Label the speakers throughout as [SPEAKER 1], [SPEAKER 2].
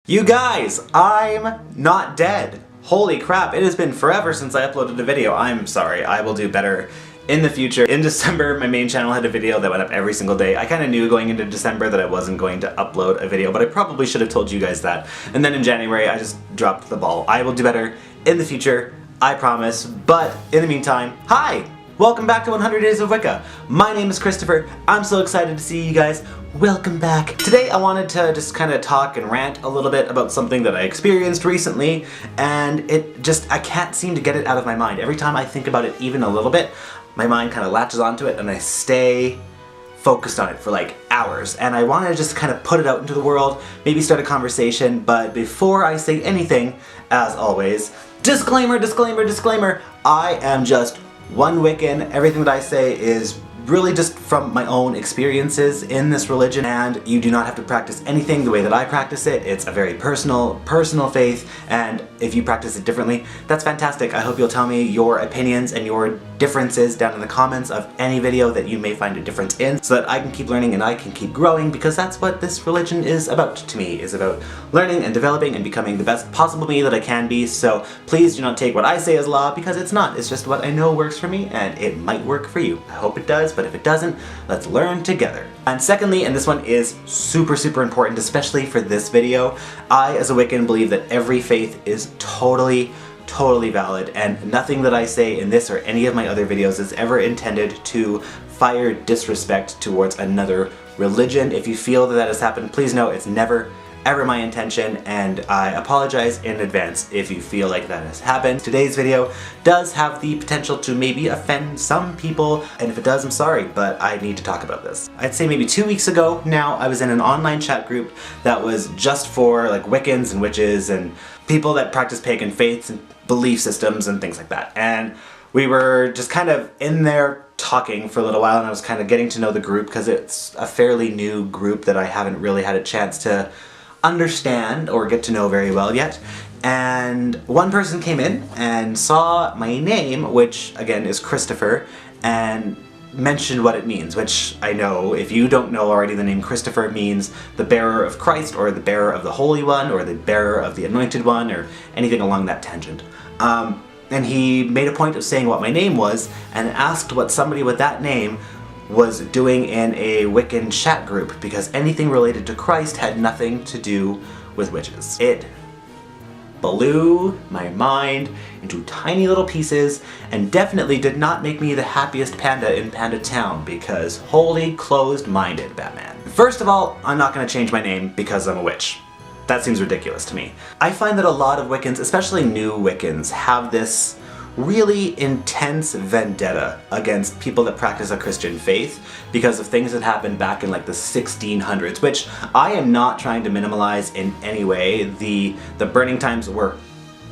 [SPEAKER 1] You guys, I'm not dead. Holy crap, it has been forever since I uploaded a video. I'm sorry, I will do better in the future. In December, my main channel had a video that went up every single day. I kind of knew going into December that I wasn't going to upload a video, but I probably should have told you guys that. And then in January, I just dropped the ball. I will do better in the future, I promise. But in the meantime, hi! Welcome back to 100 Days of Wicca. My name is Christopher. I'm so excited to see you guys. Welcome back. Today I wanted to just kind of talk and rant a little bit about something that I experienced recently, and I can't seem to get it out of my mind. Every time I think about it even a little bit, my mind kind of latches onto it and I stay focused on it for like hours. And I want to just kind of put it out into the world, maybe start a conversation, but before I say anything, as always, disclaimer, disclaimer, disclaimer, I am just one Wiccan. Everything that I say is really just from my own experiences in this religion, and you do not have to practice anything the way that I practice it. It's a very personal faith, and if you practice it differently, that's fantastic. I hope you'll tell me your opinions and your differences down in the comments of any video that you may find a difference in, so that I can keep learning and I can keep growing, because that's what this religion is about to me, is about learning and developing and becoming the best possible me that I can be. So please do not take what I say as law, because it's not. It's just what I know works for me, and it might work for you. I hope it does, but if it doesn't, let's learn together. And secondly, and this one is super important, especially for this video, I as a Wiccan believe that every faith is totally valid, and nothing that I say in this or any of my other videos is ever intended to fire disrespect towards another religion. If you feel that that has happened, please know it's never ever my intention, and I apologize in advance if you feel like that has happened. Today's video does have the potential to maybe offend some people, and if it does, I'm sorry, but I need to talk about this. I'd say maybe 2 weeks ago now, I was in an online chat group that was just for like Wiccans and witches and people that practice pagan faiths and belief systems and things like that. And we were just kind of in there talking for a little while, and I was kind of getting to know the group because it's a fairly new group that I haven't really had a chance to understand or get to know very well yet. And one person came in and saw my name, which again is Christopher, and mentioned what it means, which I know if you don't know already, the name Christopher means the bearer of Christ, or the bearer of the Holy One, or the bearer of the Anointed One, or anything along that tangent. And he made a point of saying what my name was and asked what somebody with that name was doing in a Wiccan chat group, because anything related to Christ had nothing to do with witches. It blew my mind into tiny little pieces, and definitely did not make me the happiest panda in Panda Town, because holy closed-minded Batman. First of all, I'm not going to change my name because I'm a witch. That seems ridiculous to me. I find that a lot of Wiccans, especially new Wiccans, have this really intense vendetta against people that practice a Christian faith because of things that happened back in like the 1600s, which I am not trying to minimize in any way. The burning times were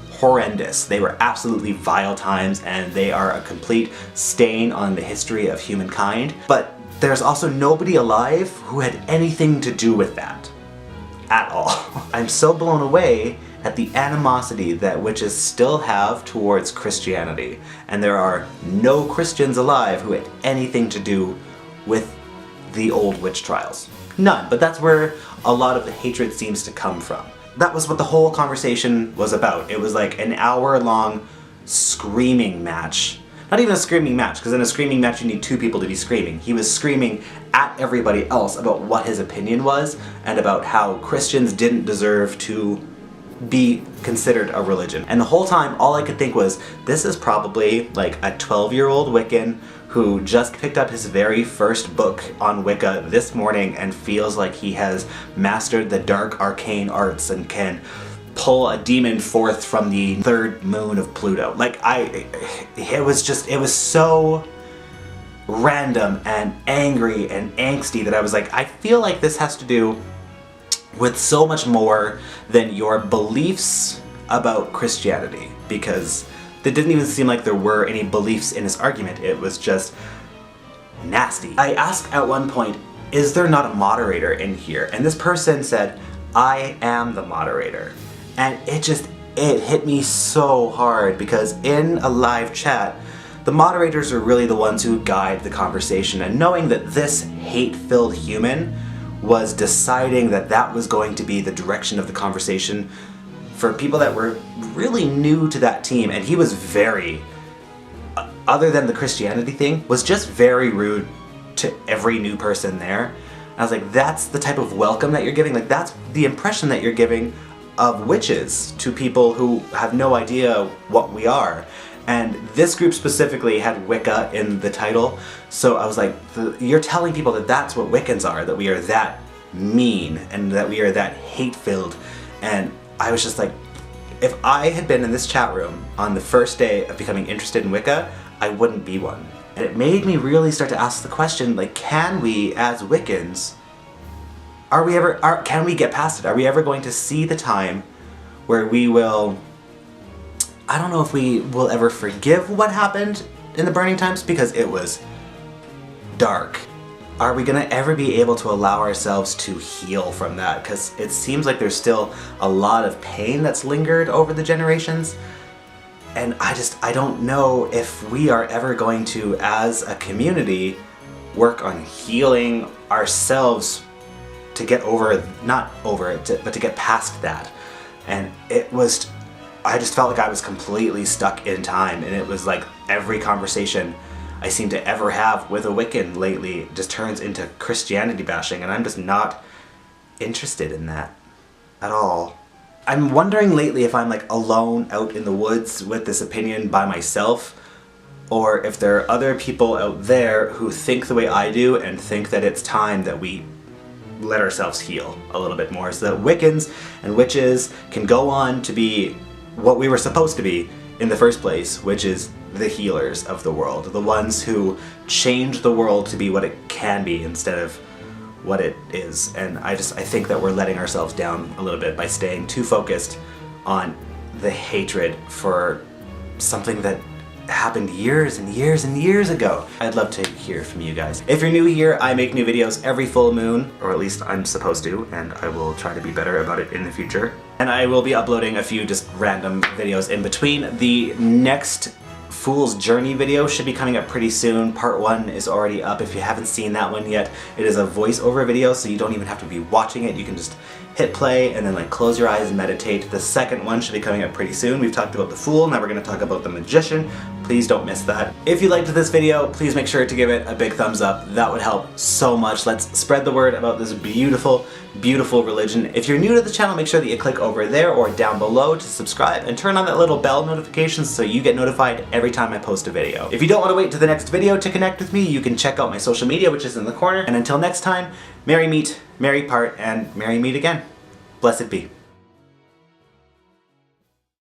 [SPEAKER 1] horrendous. They were absolutely vile times, and they are a complete stain on the history of humankind. But there's also nobody alive who had anything to do with that at all. I'm so blown away at the animosity that witches still have towards Christianity, and there are no Christians alive who had anything to do with the old witch trials. None, but that's where a lot of the hatred seems to come from. That was what the whole conversation was about. It was like an hour-long screaming match. Not even a screaming match, because in a screaming match you need two people to be screaming. He was screaming at everybody else about what his opinion was, and about how Christians didn't deserve to be considered a religion. And the whole time, all I could think was, this is probably like a 12-year-old Wiccan who just picked up his very first book on Wicca this morning and feels like he has mastered the dark arcane arts and can pull a demon forth from the third moon of Pluto. Like, it was so random and angry and angsty that I was like, I feel like this has to do with so much more than your beliefs about Christianity, because it didn't even seem like there were any beliefs in his argument. It was just nasty. I asked at one point, is there not a moderator in here? And this person said, I am the moderator. And it hit me so hard, because in a live chat, the moderators are really the ones who guide the conversation, and knowing that this hate-filled human was deciding that that was going to be the direction of the conversation for people that were really new to that team. And he was very, other than the Christianity thing, was just very rude to every new person there. I was like, that's the type of welcome that you're giving? Like, that's the impression that you're giving of witches to people who have no idea what we are. And this group specifically had Wicca in the title, so I was like, you're telling people that that's what Wiccans are, that we are that mean and that we are that hate-filled. And I was just like, if I had been in this chat room on the first day of becoming interested in Wicca, I wouldn't be one. And it made me really start to ask the question, like, can we as Wiccans, can we get past it? Are we ever going to see the time where we will, I don't know if we will ever forgive what happened in the Burning Times because it was dark. Are we gonna ever be able to allow ourselves to heal from that? Because it seems like there's still a lot of pain that's lingered over the generations. And I don't know if we are ever going to, as a community, work on healing ourselves to get over, not over it, but to get past that. And I just felt like I was completely stuck in time, and it was like every conversation I seem to ever have with a Wiccan lately just turns into Christianity bashing, and I'm just not interested in that at all. I'm wondering lately if I'm like alone out in the woods with this opinion by myself, or if there are other people out there who think the way I do and think that it's time that we let ourselves heal a little bit more so that Wiccans and witches can go on to be what we were supposed to be in the first place, which is the healers of the world, the ones who change the world to be what it can be instead of what it is. And I think that we're letting ourselves down a little bit by staying too focused on the hatred for something that happened years and years and years ago. I'd love to hear from you guys. If you're new here, I make new videos every full moon, or at least I'm supposed to, and I will try to be better about it in the future. And I will be uploading a few just random videos in between. The next Fool's Journey video should be coming up pretty soon. Part 1 is already up if you haven't seen that one yet. It is a voiceover video, so you don't even have to be watching it. You can just hit play and then like close your eyes and meditate. The second one should be coming up pretty soon. We've talked about the Fool, now we're going to talk about the Magician. Please don't miss that. If you liked this video, please make sure to give it a big thumbs up. That would help so much. Let's spread the word about this beautiful, beautiful religion. If you're new to the channel, make sure that you click over there or down below to subscribe and turn on that little bell notification so you get notified every time I post a video. If you don't want to wait to the next video to connect with me, you can check out my social media, which is in the corner. And until next time, merry meet, merry part, and merry meet again. Blessed be.